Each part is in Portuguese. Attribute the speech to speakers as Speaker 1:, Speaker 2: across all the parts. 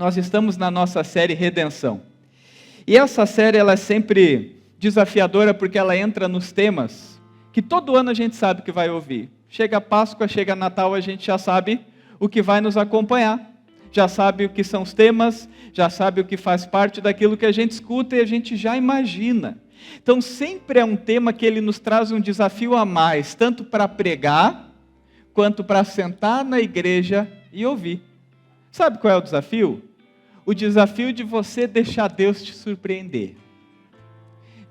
Speaker 1: Nós estamos na nossa série Redenção. E essa série ela é sempre desafiadora porque ela entra nos temas que todo ano a gente sabe que vai ouvir. Chega a Páscoa, chega Natal, a gente já sabe o que vai nos acompanhar. Já sabe o que são os temas, já sabe o que faz parte daquilo que a gente escuta e a gente já imagina. Então sempre é um tema que ele nos traz um desafio a mais, tanto para pregar, quanto para sentar na igreja e ouvir. Sabe qual é o desafio? O desafio de você deixar Deus te surpreender.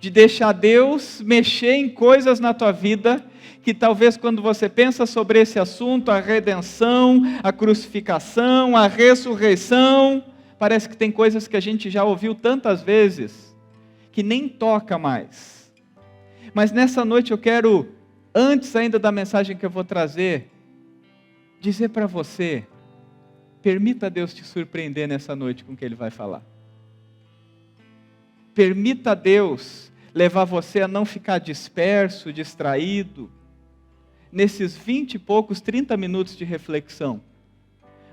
Speaker 1: De deixar Deus mexer em coisas na tua vida, que talvez quando você pensa sobre esse assunto, a redenção, a crucificação, a ressurreição, parece que tem coisas que a gente já ouviu tantas vezes, que nem toca mais. Mas nessa noite eu quero, antes ainda da mensagem que eu vou trazer, dizer para você, permita Deus te surpreender nessa noite com o que Ele vai falar. Permita Deus levar você a não ficar disperso, distraído, nesses 20 e poucos, 30 minutos de reflexão.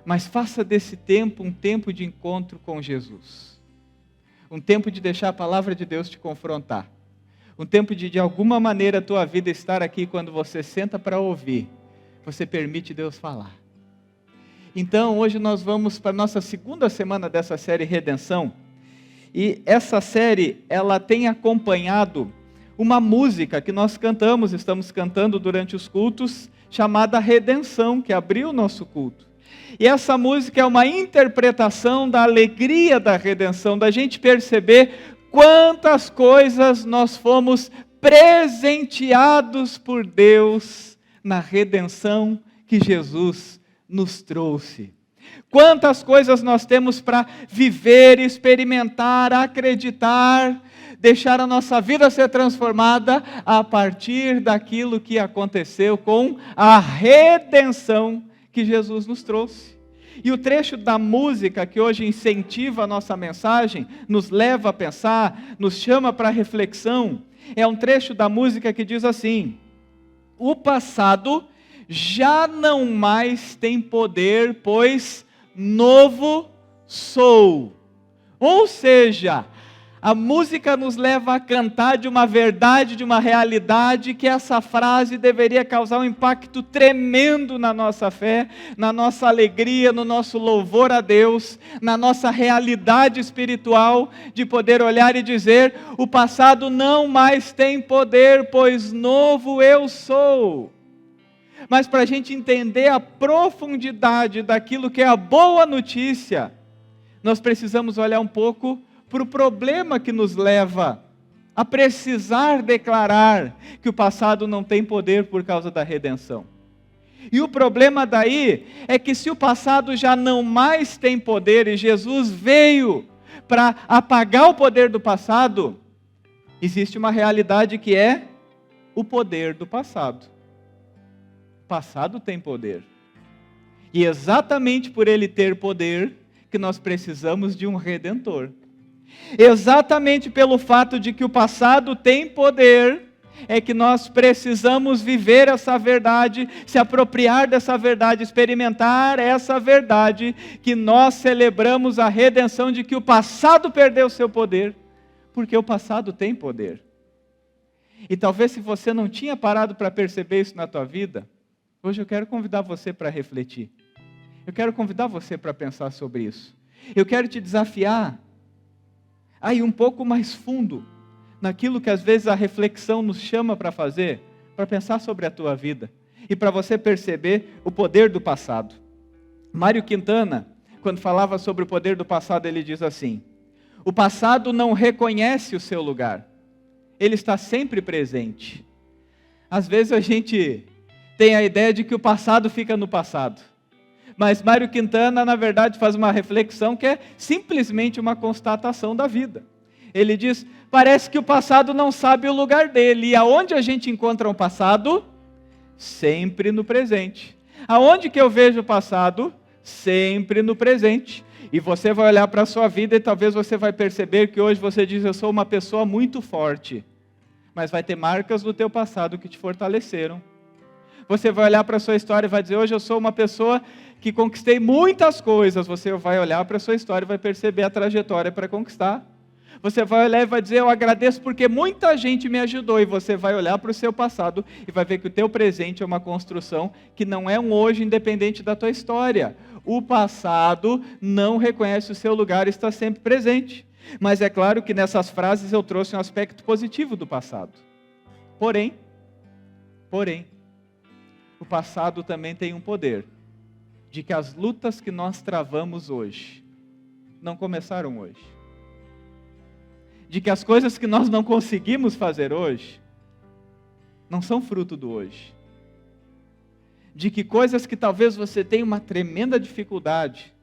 Speaker 1: Mas faça desse tempo um tempo de encontro com Jesus. Um tempo de deixar a palavra de Deus te confrontar. Um tempo de alguma maneira, a tua vida estar aqui quando você senta para ouvir. Você permite Deus falar. Então, hoje nós vamos para a nossa segunda semana dessa série Redenção. E essa série, ela tem acompanhado uma música que nós cantamos, estamos cantando durante os cultos, chamada Redenção, que abriu o nosso culto. E essa música é uma interpretação da alegria da redenção, da gente perceber quantas coisas nós fomos presenteados por Deus na redenção que Jesus nos trouxe. Quantas coisas nós temos para viver, experimentar, acreditar, deixar a nossa vida ser transformada a partir daquilo que aconteceu com a redenção que Jesus nos trouxe. E o trecho da música que hoje incentiva a nossa mensagem, nos leva a pensar, nos chama para reflexão, é um trecho da música que diz assim: o passado já não mais tem poder, pois novo sou. Ou seja, a música nos leva a cantar de uma verdade, de uma realidade, que essa frase deveria causar um impacto tremendo na nossa fé, na nossa alegria, no nosso louvor a Deus, na nossa realidade espiritual, de poder olhar e dizer: o passado não mais tem poder, pois novo eu sou. Mas para a gente entender a profundidade daquilo que é a boa notícia, nós precisamos olhar um pouco para o problema que nos leva a precisar declarar que o passado não tem poder por causa da redenção. E o problema daí é que se o passado já não mais tem poder e Jesus veio para apagar o poder do passado, existe uma realidade que é o poder do passado. O passado tem poder. E exatamente por ele ter poder que nós precisamos de um redentor. Exatamente pelo fato de que o passado tem poder, é que nós precisamos viver essa verdade, se apropriar dessa verdade, experimentar essa verdade, que nós celebramos a redenção de que o passado perdeu seu poder, porque o passado tem poder. E talvez se você não tinha parado para perceber isso na tua vida, hoje eu quero convidar você para refletir. Eu quero convidar você para pensar sobre isso. Eu quero te desafiar a ir um pouco mais fundo naquilo que às vezes a reflexão nos chama para fazer, para pensar sobre a tua vida e para você perceber o poder do passado. Mário Quintana, quando falava sobre o poder do passado, ele diz assim: o passado não reconhece o seu lugar, ele está sempre presente. Às vezes a gente tem a ideia de que o passado fica no passado. Mas Mário Quintana, na verdade, faz uma reflexão que é simplesmente uma constatação da vida. Ele diz: parece que o passado não sabe o lugar dele. E aonde a gente encontra o passado? Sempre no presente. Aonde que eu vejo o passado? Sempre no presente. E você vai olhar para a sua vida e talvez você vai perceber que hoje você diz: eu sou uma pessoa muito forte. Mas vai ter marcas do teu passado que te fortaleceram. Você vai olhar para a sua história e vai dizer: hoje eu sou uma pessoa que conquistei muitas coisas. Você vai olhar para a sua história e vai perceber a trajetória para conquistar. Você vai olhar e vai dizer, eu agradeço porque muita gente me ajudou. E você vai olhar para o seu passado e vai ver que o teu presente é uma construção que não é um hoje independente da tua história. O passado não reconhece o seu lugar e está sempre presente. Mas é claro que nessas frases eu trouxe um aspecto positivo do passado. Porém, o passado também tem um poder de que as lutas que nós travamos hoje não começaram hoje. De que as coisas que nós não conseguimos fazer hoje não são fruto do hoje. De que coisas que talvez você tenha uma tremenda dificuldade,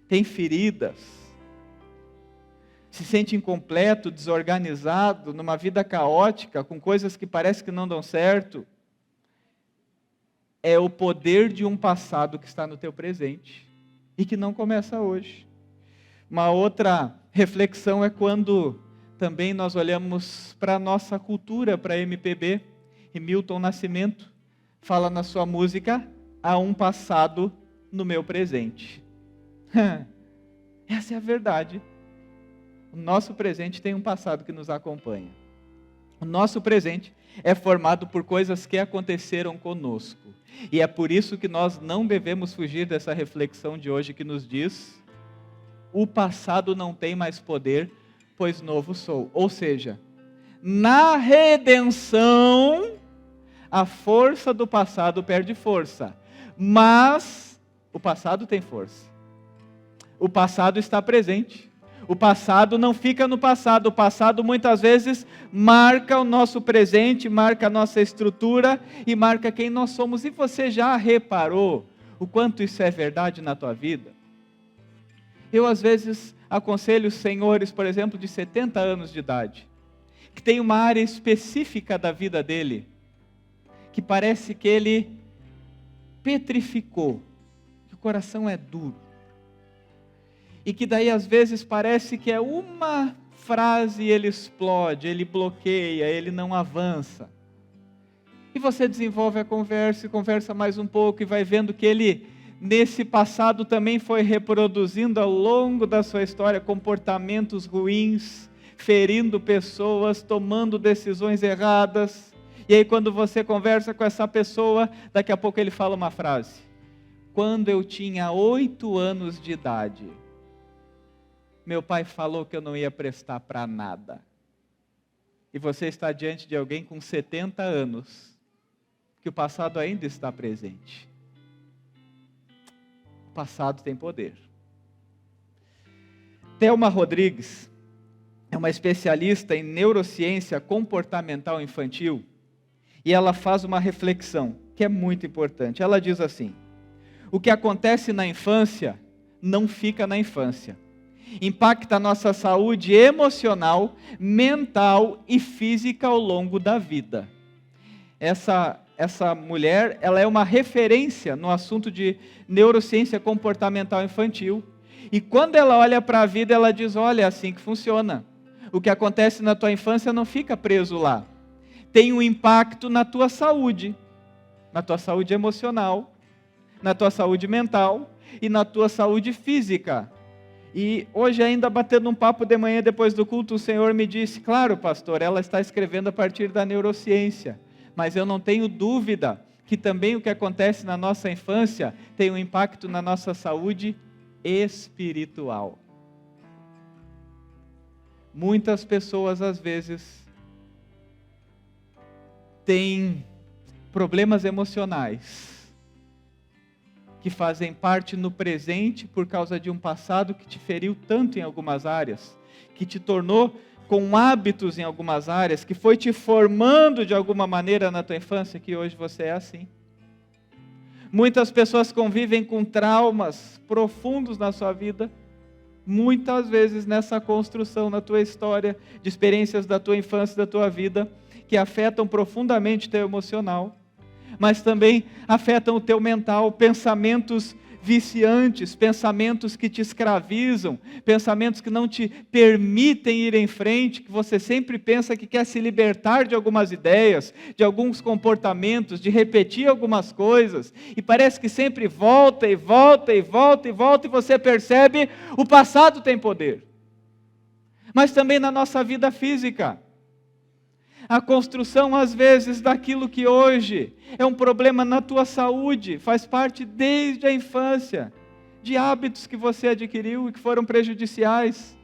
Speaker 1: tem feridas, se sente incompleto, desorganizado, numa vida caótica, com coisas que parece que não dão certo, é o poder de um passado que está no teu presente e que não começa hoje. Uma outra reflexão é quando também nós olhamos para a nossa cultura, para a MPB, e Milton Nascimento fala na sua música, há um passado no meu presente. Essa é a verdade. O nosso presente tem um passado que nos acompanha. O nosso presente é formado por coisas que aconteceram conosco. E é por isso que nós não devemos fugir dessa reflexão de hoje que nos diz, o passado não tem mais poder, pois novo sou. Ou seja, na redenção, a força do passado perde força. Mas o passado tem força. O passado está presente. O passado não fica no passado. O passado muitas vezes marca o nosso presente, marca a nossa estrutura e marca quem nós somos. E você já reparou o quanto isso é verdade na tua vida? Eu às vezes aconselho senhores, por exemplo, de 70 anos de idade, que tem uma área específica da vida dele, que parece que ele petrificou, que o coração é duro. E que daí às vezes parece que é uma frase e ele explode, ele bloqueia, ele não avança. E você desenvolve a conversa e conversa mais um pouco e vai vendo que ele, nesse passado, também foi reproduzindo ao longo da sua história comportamentos ruins, ferindo pessoas, tomando decisões erradas. E aí quando você conversa com essa pessoa, daqui a pouco ele fala uma frase. Quando eu tinha 8 anos de idade, meu pai falou que eu não ia prestar para nada. E você está diante de alguém com 70 anos, que o passado ainda está presente. O passado tem poder. Thelma Rodrigues é uma especialista em neurociência comportamental infantil e ela faz uma reflexão que é muito importante. Ela diz assim: o que acontece na infância não fica na infância. Impacta a nossa saúde emocional, mental e física ao longo da vida. Essa mulher, ela é uma referência no assunto de neurociência comportamental infantil. E quando ela olha para a vida, ela diz, olha, é assim que funciona. O que acontece na tua infância não fica preso lá. Tem um impacto na tua saúde emocional, na tua saúde mental e na tua saúde física. E hoje ainda batendo um papo de manhã depois do culto, o Senhor me disse, claro pastor, ela está escrevendo a partir da neurociência, mas eu não tenho dúvida que também o que acontece na nossa infância tem um impacto na nossa saúde espiritual. Muitas pessoas às vezes têm problemas emocionais que fazem parte no presente por causa de um passado que te feriu tanto em algumas áreas, que te tornou com hábitos em algumas áreas, que foi te formando de alguma maneira na tua infância, que hoje você é assim. Muitas pessoas convivem com traumas profundos na sua vida, muitas vezes nessa construção na tua história, de experiências da tua infância, da tua vida, que afetam profundamente o teu emocional, mas também afetam o teu mental, pensamentos viciantes, pensamentos que te escravizam, pensamentos que não te permitem ir em frente, que você sempre pensa que quer se libertar de algumas ideias, de alguns comportamentos, de repetir algumas coisas, e parece que sempre volta e volta e volta e volta, e você percebe, o passado tem poder. Mas também na nossa vida física. A construção, às vezes, daquilo que hoje é um problema na tua saúde, faz parte desde a infância, de hábitos que você adquiriu e que foram prejudiciais.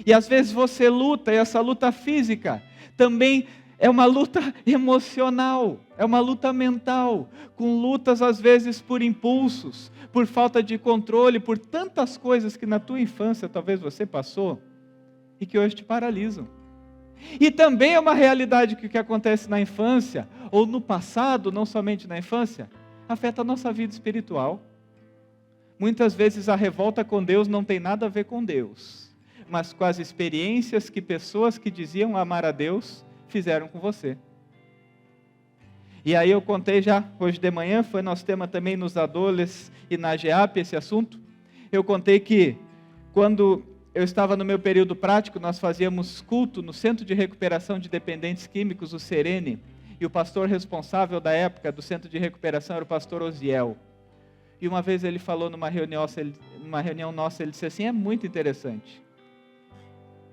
Speaker 1: E às vezes você luta, e essa luta física também é uma luta emocional, é uma luta mental, com lutas às vezes por impulsos, por falta de controle, por tantas coisas que na tua infância talvez você passou e que hoje te paralisam. E também é uma realidade que o que acontece na infância, ou no passado, não somente na infância, afeta a nossa vida espiritual. Muitas vezes a revolta com Deus não tem nada a ver com Deus, mas com as experiências que pessoas que diziam amar a Deus fizeram com você. E aí eu contei já, hoje de manhã, foi nosso tema também nos Adolescentes e na GEAP esse assunto. Eu contei que quando eu estava no meu período prático, nós fazíamos culto no Centro de Recuperação de Dependentes Químicos, o Serene, e o pastor responsável da época do Centro de Recuperação era o pastor Osiel. E uma vez ele falou numa reunião nossa, ele disse assim, é muito interessante,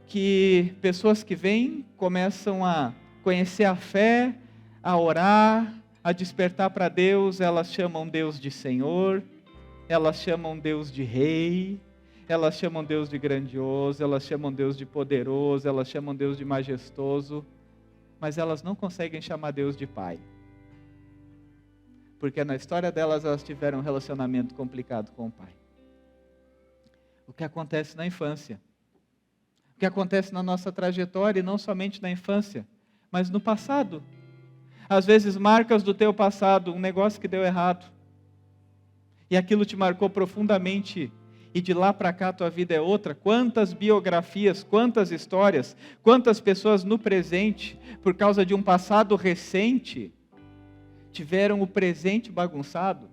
Speaker 1: que pessoas que vêm, começam a conhecer a fé, a orar, a despertar para Deus, elas chamam Deus de Senhor, elas chamam Deus de Rei, elas chamam Deus de grandioso, elas chamam Deus de poderoso, elas chamam Deus de majestoso, mas elas não conseguem chamar Deus de Pai. Porque na história delas, elas tiveram um relacionamento complicado com o Pai. O que acontece na infância, o que acontece na nossa trajetória, e não somente na infância, mas no passado. Às vezes marcas do teu passado, um negócio que deu errado, e aquilo te marcou profundamente, e de lá para cá a tua vida é outra. Quantas biografias, quantas histórias, quantas pessoas no presente, por causa de um passado recente, tiveram o presente bagunçado.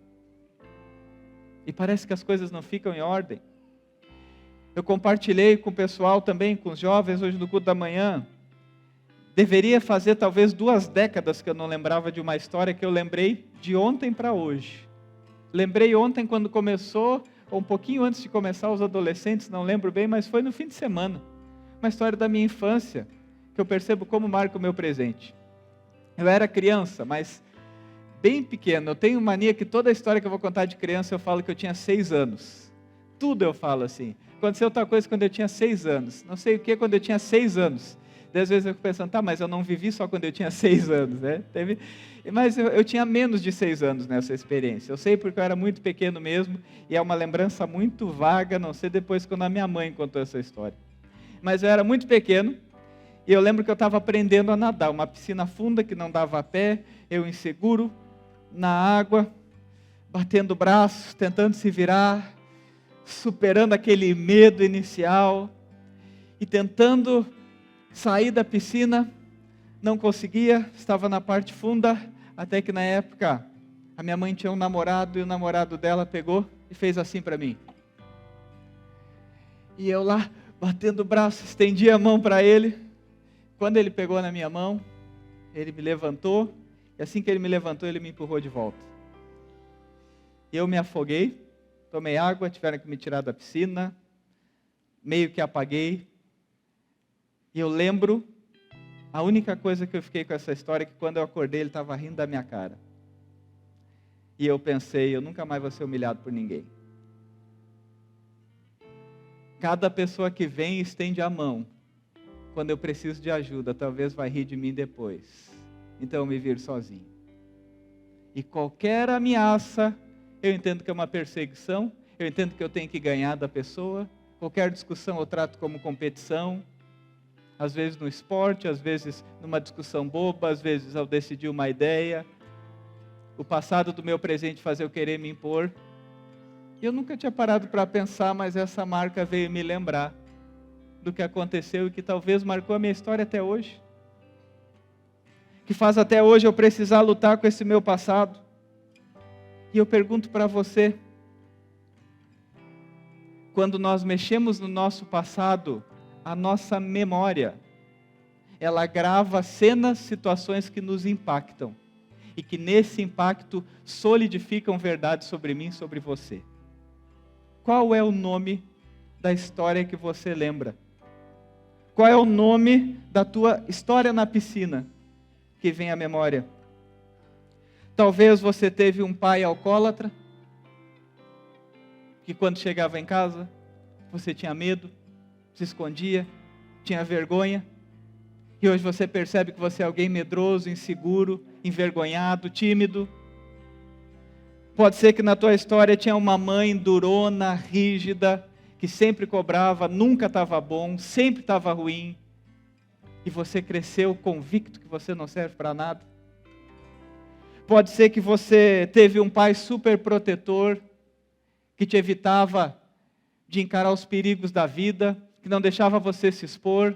Speaker 1: E parece que as coisas não ficam em ordem. Eu compartilhei com o pessoal também, com os jovens, hoje no culto da manhã. Deveria fazer talvez 2 décadas que eu não lembrava de uma história que eu lembrei de ontem para hoje. Lembrei ontem quando começou, ou um pouquinho antes de começar, os adolescentes, não lembro bem, mas foi no fim de semana. Uma história da minha infância, que eu percebo como marca o meu presente. Eu era criança, mas bem pequeno. Eu tenho mania que toda a história que eu vou contar de criança, eu falo que eu tinha 6 anos. Tudo eu falo assim. Aconteceu outra coisa quando eu tinha 6 anos. Não sei o que quando eu tinha 6 anos. Às vezes eu fico pensando, tá, mas eu não vivi só quando eu tinha 6 anos, né? Mas eu tinha menos de 6 anos nessa experiência. Eu sei porque eu era muito pequeno mesmo, e é uma lembrança muito vaga, não sei depois quando a minha mãe contou essa história. Mas eu era muito pequeno, e eu lembro que eu estava aprendendo a nadar, uma piscina funda que não dava a pé, eu inseguro, na água, batendo braços, tentando se virar, superando aquele medo inicial, e tentando saí da piscina, não conseguia, estava na parte funda, até que na época a minha mãe tinha um namorado e o namorado dela pegou e fez assim para mim. E eu lá, batendo o braço, estendi a mão para ele. Quando ele pegou na minha mão, ele me levantou, e assim que ele me levantou, ele me empurrou de volta. E eu me afoguei, tomei água, tiveram que me tirar da piscina, meio que apaguei. E eu lembro, a única coisa que eu fiquei com essa história é que quando eu acordei, ele estava rindo da minha cara. E eu pensei, eu nunca mais vou ser humilhado por ninguém. Cada pessoa que vem e estende a mão, quando eu preciso de ajuda, talvez vai rir de mim depois. Então eu me viro sozinho. E qualquer ameaça, eu entendo que é uma perseguição, eu entendo que eu tenho que ganhar da pessoa, qualquer discussão eu trato como competição, às vezes no esporte, às vezes numa discussão boba, às vezes ao decidir uma ideia. O passado do meu presente fazer eu querer me impor. Eu nunca tinha parado para pensar, mas essa marca veio me lembrar do que aconteceu e que talvez marcou a minha história até hoje. Que faz até hoje eu precisar lutar com esse meu passado. E eu pergunto para você, quando nós mexemos no nosso passado, a nossa memória, ela grava cenas, situações que nos impactam. E que nesse impacto solidificam verdades sobre mim, sobre você. Qual é o nome da história que você lembra? Qual é o nome da tua história na piscina que vem à memória? Talvez você teve um pai alcoólatra, que quando chegava em casa, você tinha medo, se escondia, tinha vergonha. E hoje você percebe que você é alguém medroso, inseguro, envergonhado, tímido. Pode ser que na tua história tinha uma mãe durona, rígida, que sempre cobrava, nunca estava bom, sempre estava ruim. E você cresceu convicto que você não serve para nada. Pode ser que você teve um pai super protetor, que te evitava de encarar os perigos da vida, que não deixava você se expor.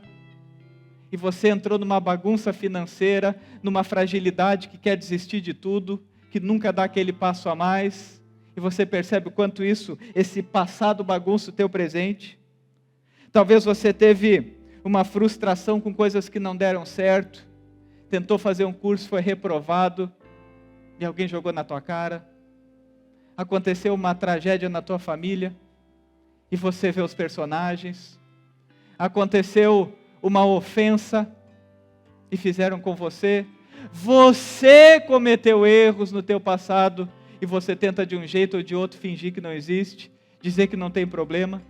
Speaker 1: E você entrou numa bagunça financeira, numa fragilidade que quer desistir de tudo, que nunca dá aquele passo a mais, e você percebe o quanto esse passado bagunça o teu presente. Talvez você teve uma frustração com coisas que não deram certo, tentou fazer um curso, foi reprovado, e alguém jogou na tua cara. Aconteceu uma tragédia na tua família, e você vê os personagens. Aconteceu uma ofensa, e fizeram com você. Você cometeu erros no teu passado, e você tenta de um jeito ou de outro fingir que não existe, dizer que não tem problema.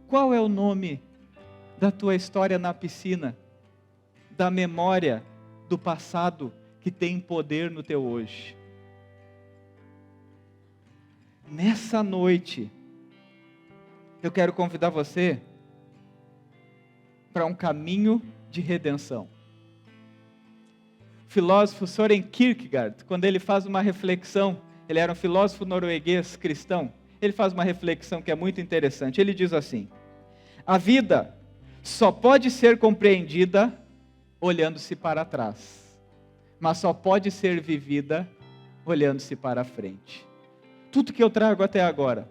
Speaker 1: Qual é o nome da tua história na piscina, da memória do passado que tem poder no teu hoje? Nessa noite, eu quero convidar você para um caminho de redenção. O filósofo Søren Kierkegaard, quando ele faz uma reflexão, ele era um filósofo norueguês cristão, ele faz uma reflexão que é muito interessante. Ele diz assim: a vida só pode ser compreendida olhando-se para trás, mas só pode ser vivida olhando-se para frente. Tudo que eu trago até agora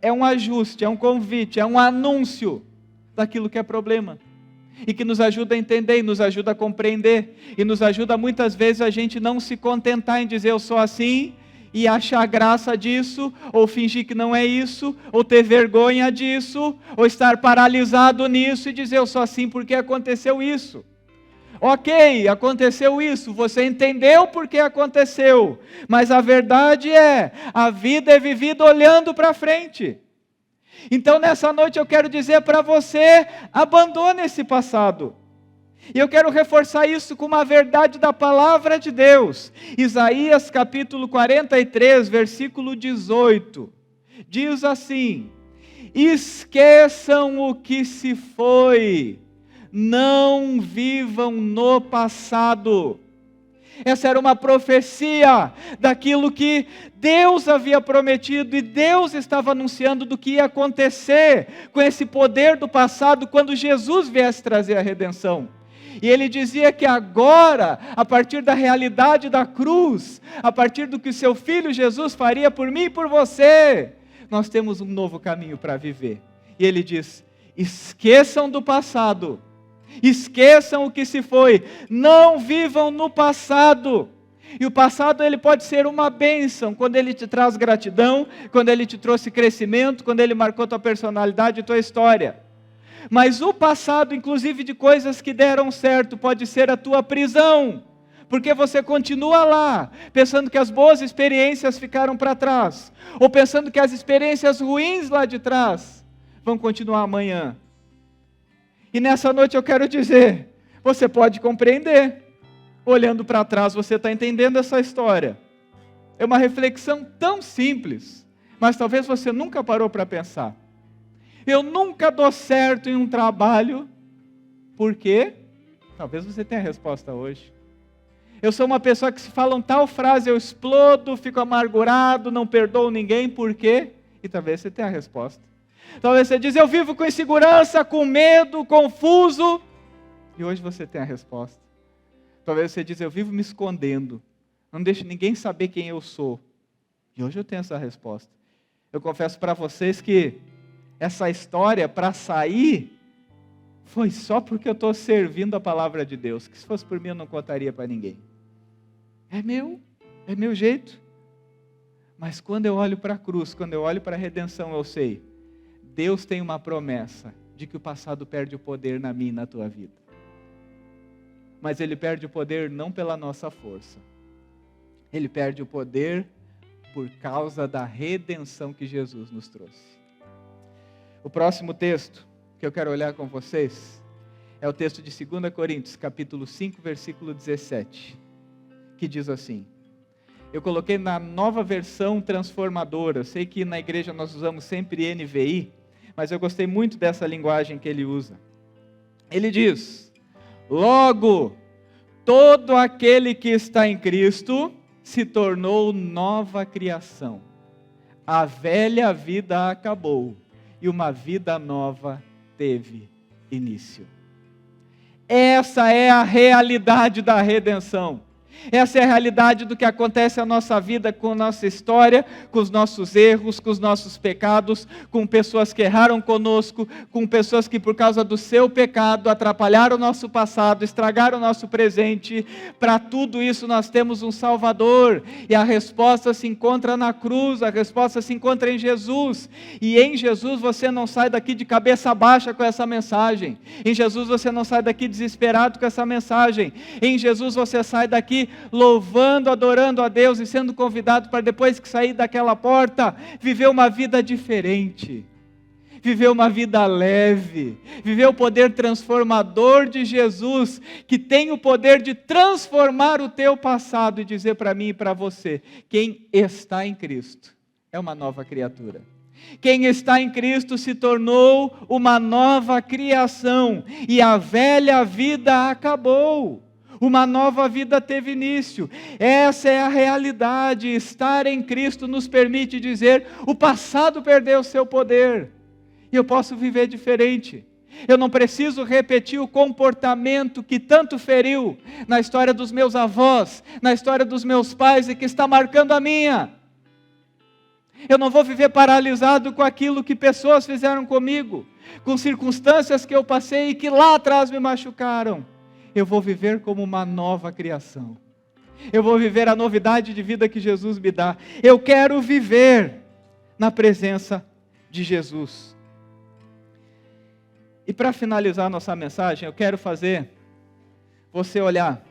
Speaker 1: é um ajuste, é um convite, é um anúncio daquilo que é problema, e que nos ajuda a entender, e nos ajuda a compreender, e nos ajuda muitas vezes a gente não se contentar em dizer eu sou assim, e achar graça disso, ou fingir que não é isso, ou ter vergonha disso, ou estar paralisado nisso e dizer eu sou assim porque aconteceu isso. Ok, aconteceu isso, você entendeu porque aconteceu, mas a verdade é, a vida é vivida olhando para frente. Então nessa noite eu quero dizer para você, abandone esse passado. E eu quero reforçar isso com uma verdade da palavra de Deus. Isaías capítulo 43, versículo 18, diz assim: esqueçam o que se foi, não vivam no passado. Essa era uma profecia daquilo que Deus havia prometido, e Deus estava anunciando do que ia acontecer com esse poder do passado quando Jesus viesse trazer a redenção. E ele dizia que agora, a partir da realidade da cruz, a partir do que seu Filho Jesus faria por mim e por você, nós temos um novo caminho para viver. E ele diz: esqueçam do passado, esqueçam o que se foi, não vivam no passado. E o passado ele pode ser uma bênção, quando ele te traz gratidão, quando ele te trouxe crescimento, quando ele marcou tua personalidade e tua história. Mas o passado, inclusive de coisas que deram certo, pode ser a tua prisão, porque você continua lá, pensando que as boas experiências ficaram para trás, ou pensando que as experiências ruins lá de trás vão continuar amanhã. E nessa noite eu quero dizer, você pode compreender, olhando para trás você está entendendo essa história. É uma reflexão tão simples, mas talvez você nunca parou para pensar. Eu nunca dou certo em um trabalho, por quê? Talvez você tenha a resposta hoje. Eu sou uma pessoa que se falam tal frase, eu explodo, fico amargurado, não perdoo ninguém, por quê? E talvez você tenha a resposta. Talvez você diz, eu vivo com insegurança, com medo, confuso, e hoje você tem a resposta. Talvez você diz, eu vivo me escondendo, não deixo ninguém saber quem eu sou, e hoje eu tenho essa resposta. Eu confesso para vocês que essa história, para sair, foi só porque eu estou servindo a palavra de Deus, que se fosse por mim eu não contaria para ninguém. É meu jeito. Mas quando eu olho para a cruz, quando eu olho para a redenção, eu sei, Deus tem uma promessa de que o passado perde o poder na minha e na tua vida. Mas Ele perde o poder não pela nossa força. Ele perde o poder por causa da redenção que Jesus nos trouxe. O próximo texto que eu quero olhar com vocês é o texto de 2 Coríntios, capítulo 5, versículo 17, que diz assim. Eu coloquei na nova versão transformadora. Eu sei que na igreja nós usamos sempre NVI, mas eu gostei muito dessa linguagem que ele usa. Ele diz: logo, todo aquele que está em Cristo se tornou nova criação. A velha vida acabou e uma vida nova teve início. Essa é a realidade da redenção. Essa é a realidade do que acontece na nossa vida, com a nossa história, com os nossos erros, com os nossos pecados, com pessoas que erraram conosco, com pessoas que por causa do seu pecado atrapalharam o nosso passado, estragaram o nosso presente. Para tudo isso nós temos um Salvador, e a resposta se encontra na cruz, a resposta se encontra em Jesus, e em Jesus você não sai daqui de cabeça baixa com essa mensagem, em Jesus você não sai daqui desesperado com essa mensagem, em Jesus você sai daqui louvando, adorando a Deus e sendo convidado para, depois que sair daquela porta, viver uma vida diferente, viver uma vida leve, viver o poder transformador de Jesus, que tem o poder de transformar o teu passado e dizer para mim e para você: quem está em Cristo é uma nova criatura. Quem está em Cristo se tornou uma nova criação, e a velha vida acabou. Uma nova vida teve início. Essa é a realidade. Estar em Cristo nos permite dizer: o passado perdeu seu poder, e eu posso viver diferente. Eu não preciso repetir o comportamento que tanto feriu na história dos meus avós, na história dos meus pais, e que está marcando a minha. Eu não vou viver paralisado com aquilo que pessoas fizeram comigo, com circunstâncias que eu passei e que lá atrás me machucaram. Eu vou viver como uma nova criação. Eu vou viver a novidade de vida que Jesus me dá. Eu quero viver na presença de Jesus. E para finalizar nossa mensagem, eu quero fazer você olhar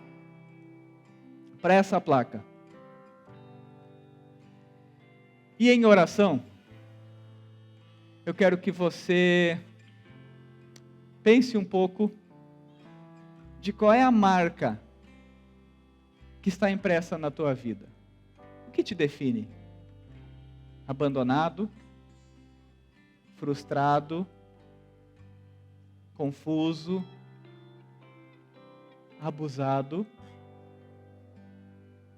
Speaker 1: para essa placa. E em oração, eu quero que você pense um pouco de qual é a marca que está impressa na tua vida. O que te define? Abandonado? Frustrado? Confuso? Abusado?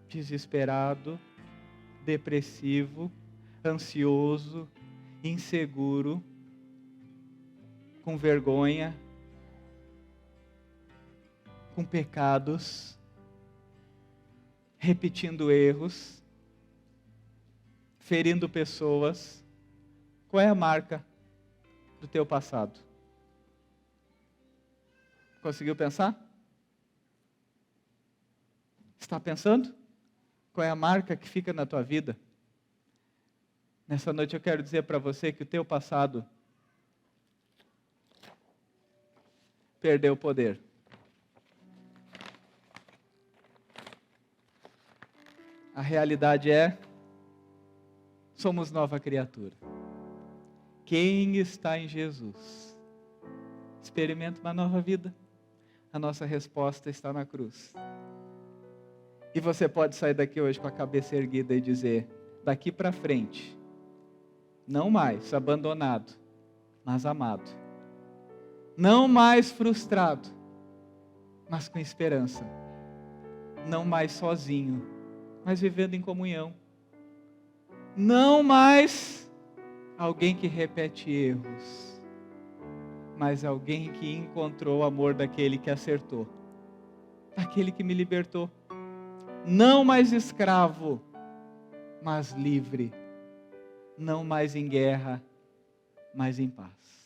Speaker 1: Desesperado? Depressivo? Ansioso? Inseguro? Com vergonha? Com pecados, repetindo erros, ferindo pessoas. Qual é a marca do teu passado? Conseguiu pensar? Está pensando? Qual é a marca que fica na tua vida? Nessa noite eu quero dizer para você que o teu passado perdeu o poder. A realidade é, somos nova criatura. Quem está em Jesus, experimenta uma nova vida. A nossa resposta está na cruz. E você pode sair daqui hoje com a cabeça erguida e dizer: daqui para frente, não mais abandonado, mas amado. Não mais frustrado, mas com esperança. Não mais sozinho, mas vivendo em comunhão. Não mais alguém que repete erros, mas alguém que encontrou o amor daquele que acertou, daquele que me libertou. Não mais escravo, mas livre. não mais em guerra, mas em paz.